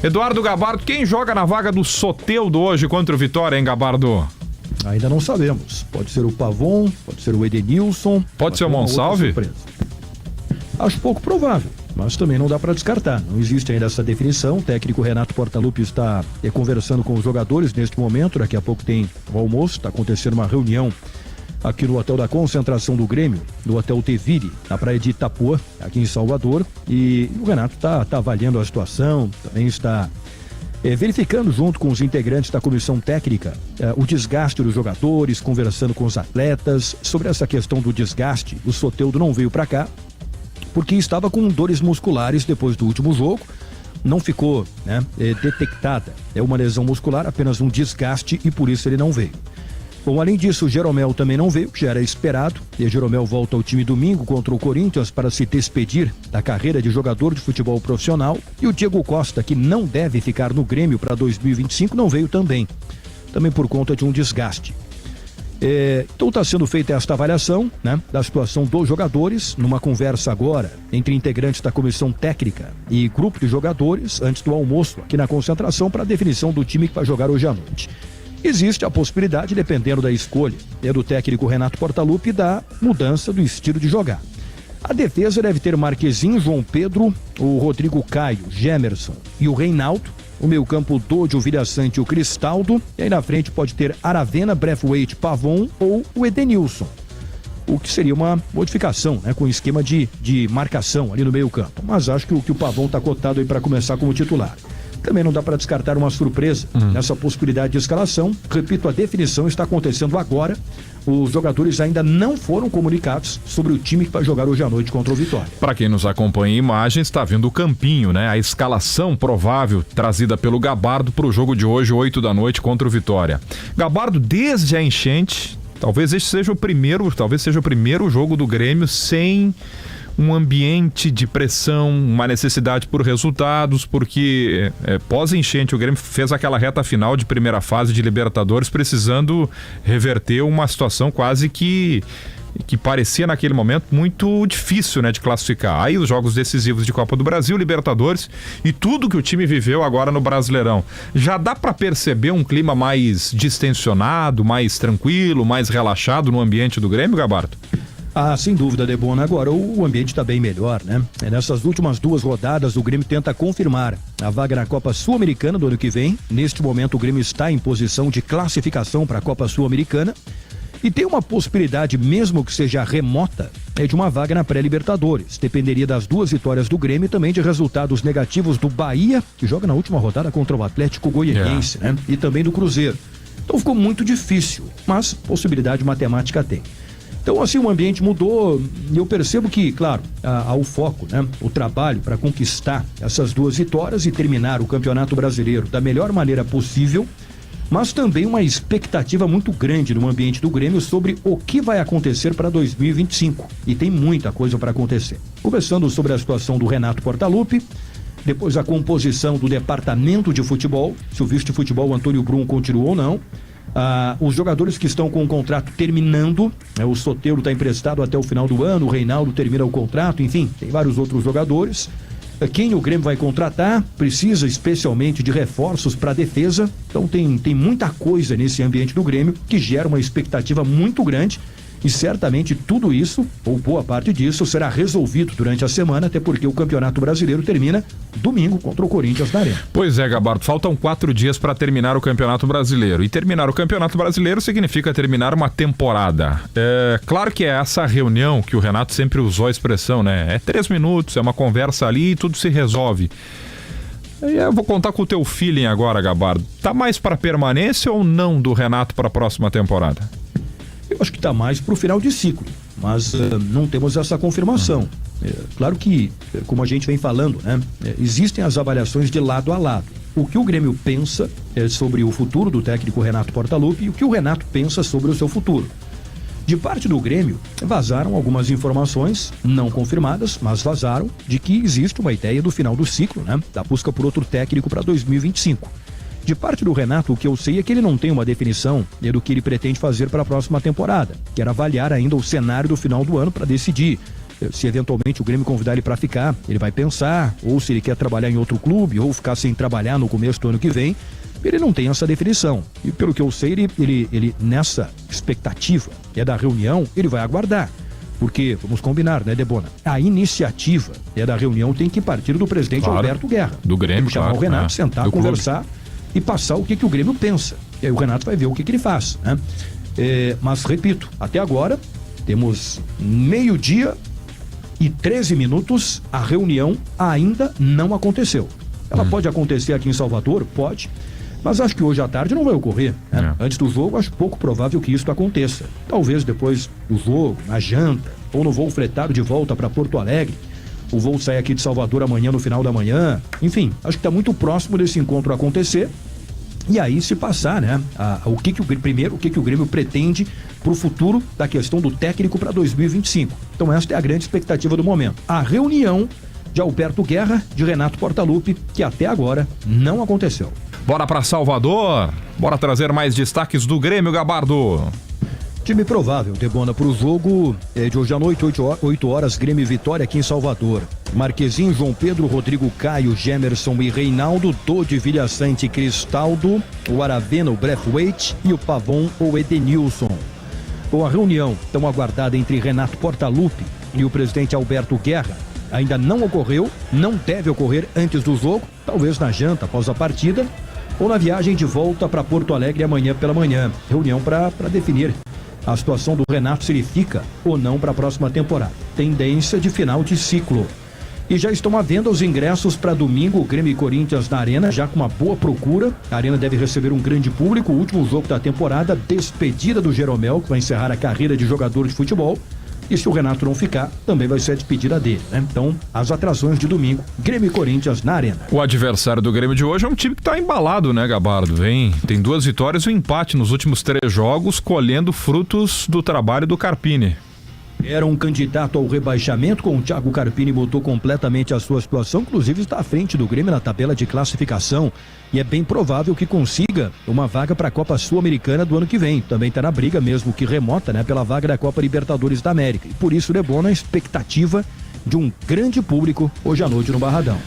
Eduardo Gabardo, quem joga na vaga do Soteldo hoje contra o Vitória, hein, Gabardo? Ainda não sabemos. Pode ser o Pavon, pode ser o Edenilson. Pode ser o Monsalve? Acho pouco provável, mas também não dá para descartar. Não existe ainda essa definição. O técnico Renato Portaluppi está conversando com os jogadores neste momento. Daqui a pouco tem o almoço, está acontecendo uma reunião aqui no Hotel da Concentração do Grêmio, no Hotel Tevire, na praia de Itapuã, aqui em Salvador. E o Renato está avaliando a situação, também está verificando junto com os integrantes da comissão técnica o desgaste dos jogadores, conversando com os atletas sobre essa questão do desgaste. O Soteldo não veio para cá porque estava com dores musculares depois do último jogo, não ficou detectada uma lesão muscular, apenas um desgaste, e por isso ele não veio. Bom, além disso, o Jeromel também não veio, que já era esperado, e o Jeromel volta ao time domingo contra o Corinthians para se despedir da carreira de jogador de futebol profissional, e o Diego Costa, que não deve ficar no Grêmio para 2025, não veio também por conta de um desgaste. Então está sendo feita esta avaliação da situação dos jogadores, numa conversa agora entre integrantes da comissão técnica e grupo de jogadores, antes do almoço aqui na concentração, para a definição do time que vai jogar hoje à noite. Existe a possibilidade, dependendo da escolha do técnico Renato Portaluppi, da mudança do estilo de jogar. A defesa deve ter Marquezinho, João Pedro, o Rodrigo Caio, Gemerson e o Reinaldo. O meio-campo, Dodge, o Vilhaçante e o Cristaldo. E aí na frente pode ter Aravena, Braithwaite, Pavon ou o Edenilson. O que seria uma modificação, com esquema de marcação ali no meio-campo. Mas acho que o Pavon está cotado aí para começar como titular. Também não dá para descartar uma surpresa nessa possibilidade de escalação. Repito, a definição está acontecendo agora. Os jogadores ainda não foram comunicados sobre o time que vai jogar hoje à noite contra o Vitória. Para quem nos acompanha em imagens, está vendo o campinho, a escalação provável trazida pelo Gabardo para o jogo de hoje, 8 da noite, contra o Vitória. Gabardo, desde a enchente, talvez seja o primeiro jogo do Grêmio sem um ambiente de pressão, uma necessidade por resultados, porque pós-enchente o Grêmio fez aquela reta final de primeira fase de Libertadores precisando reverter uma situação quase que parecia naquele momento muito difícil de classificar. Aí os jogos decisivos de Copa do Brasil, Libertadores e tudo que o time viveu agora no Brasileirão. Já dá para perceber um clima mais distensionado, mais tranquilo, mais relaxado no ambiente do Grêmio, Gabardo? Sem dúvida, Debona. Agora, o ambiente está bem melhor, Nessas últimas 2 rodadas, o Grêmio tenta confirmar a vaga na Copa Sul-Americana do ano que vem. Neste momento, o Grêmio está em posição de classificação para a Copa Sul-Americana. E tem uma possibilidade, mesmo que seja remota, de uma vaga na pré-Libertadores. Dependeria das 2 vitórias do Grêmio e também de resultados negativos do Bahia, que joga na última rodada contra o Atlético Goianiense, E também do Cruzeiro. Então ficou muito difícil, mas possibilidade matemática tem. Então, assim, o ambiente mudou e eu percebo que, claro, há o foco, o trabalho para conquistar essas 2 vitórias e terminar o Campeonato Brasileiro da melhor maneira possível, mas também uma expectativa muito grande no ambiente do Grêmio sobre o que vai acontecer para 2025. E tem muita coisa para acontecer. Conversando sobre a situação do Renato Portaluppi, depois a composição do departamento de futebol, se o vice de futebol Antônio Brum continuou ou não. Os jogadores que estão com o contrato terminando, o Soteldo está emprestado até o final do ano, o Reinaldo termina o contrato, enfim, tem vários outros jogadores. Quem o Grêmio vai contratar precisa especialmente de reforços para a defesa, então tem muita coisa nesse ambiente do Grêmio que gera uma expectativa muito grande. E certamente tudo isso, ou boa parte disso, será resolvido durante a semana, até porque o Campeonato Brasileiro termina domingo contra o Corinthians na Arena. Pois é, Gabardo, faltam 4 dias para terminar o Campeonato Brasileiro. E terminar o Campeonato Brasileiro significa terminar uma temporada. Claro que é essa reunião que o Renato sempre usou a expressão, É 3 minutos, é uma conversa ali e tudo se resolve. Eu vou contar com o teu feeling agora, Gabardo. Tá mais para permanência ou não do Renato para a próxima temporada? Eu acho que está mais para o final de ciclo, mas não temos essa confirmação. Claro que, como a gente vem falando, existem as avaliações de lado a lado. O que o Grêmio pensa sobre o futuro do técnico Renato Portaluppi e o que o Renato pensa sobre o seu futuro. De parte do Grêmio, vazaram algumas informações, não confirmadas, mas vazaram, de que existe uma ideia do final do ciclo, da busca por outro técnico para 2025. De parte do Renato, o que eu sei é que ele não tem uma definição do que ele pretende fazer para a próxima temporada. Quer avaliar ainda o cenário do final do ano para decidir se eventualmente o Grêmio convidar ele para ficar, ele vai pensar, ou se ele quer trabalhar em outro clube, ou ficar sem trabalhar no começo do ano que vem. Ele não tem essa definição. E pelo que eu sei, ele nessa expectativa da reunião, ele vai aguardar. Porque, vamos combinar, né, Debona? A iniciativa da reunião tem que partir do presidente Alberto Guerra. Do Grêmio, chamar o Renato, sentar, conversar e passar o que o Grêmio pensa. E aí o Renato vai ver o que ele faz, né? Mas, repito, até agora, temos 12:13, a reunião ainda não aconteceu. Ela pode acontecer aqui em Salvador? Pode. Mas acho que hoje à tarde não vai ocorrer, né? Antes do jogo, acho pouco provável que isso aconteça. Talvez depois do jogo, na janta, ou no voo fretado de volta para Porto Alegre. O voo sai aqui de Salvador amanhã, no final da manhã. Enfim, acho que está muito próximo desse encontro acontecer. E aí se passar, né? O que o Grêmio pretende para o futuro da questão do técnico para 2025. Então esta é a grande expectativa do momento. A reunião de Alberto Guerra, de Renato Portaluppi, que até agora não aconteceu. Bora para Salvador, bora trazer mais destaques do Grêmio, Gabardo. Time provável, Debona, para o jogo de hoje à noite, 8 horas, Grêmio e Vitória aqui em Salvador. Marquezinho, João Pedro, Rodrigo Caio, Gemerson e Reinaldo, Dodi, Vilhaçante, Cristaldo, o Aravena, o Braithwaite e o Pavon ou Edenilson. Com a reunião tão aguardada entre Renato Portaluppi e o presidente Alberto Guerra, ainda não ocorreu, não deve ocorrer antes do jogo, talvez na janta após a partida, ou na viagem de volta para Porto Alegre amanhã pela manhã. Reunião para definir a situação do Renato, se ele fica ou não para a próxima temporada. Tendência de final de ciclo. E já estão à venda os ingressos para domingo, Grêmio e Corinthians na Arena, já com uma boa procura. A Arena deve receber um grande público, o último jogo da temporada, despedida do Jeromel, que vai encerrar a carreira de jogador de futebol. E se o Renato não ficar, também vai ser a despedida dele, né? Então, as atrações de domingo, Grêmio e Corinthians na Arena. O adversário do Grêmio de hoje é um time que tá embalado, né, Gabardo? Tem 2 vitórias e um empate nos últimos 3 jogos, colhendo frutos do trabalho do Carpini. Era um candidato ao rebaixamento, com o Thiago Carpini mudou completamente a sua situação, inclusive está à frente do Grêmio na tabela de classificação e é bem provável que consiga uma vaga para a Copa Sul-Americana do ano que vem. Também está na briga, mesmo que remota, né, pela vaga da Copa Libertadores da América. E por isso, Lebona, a expectativa de um grande público hoje à noite no Barradão.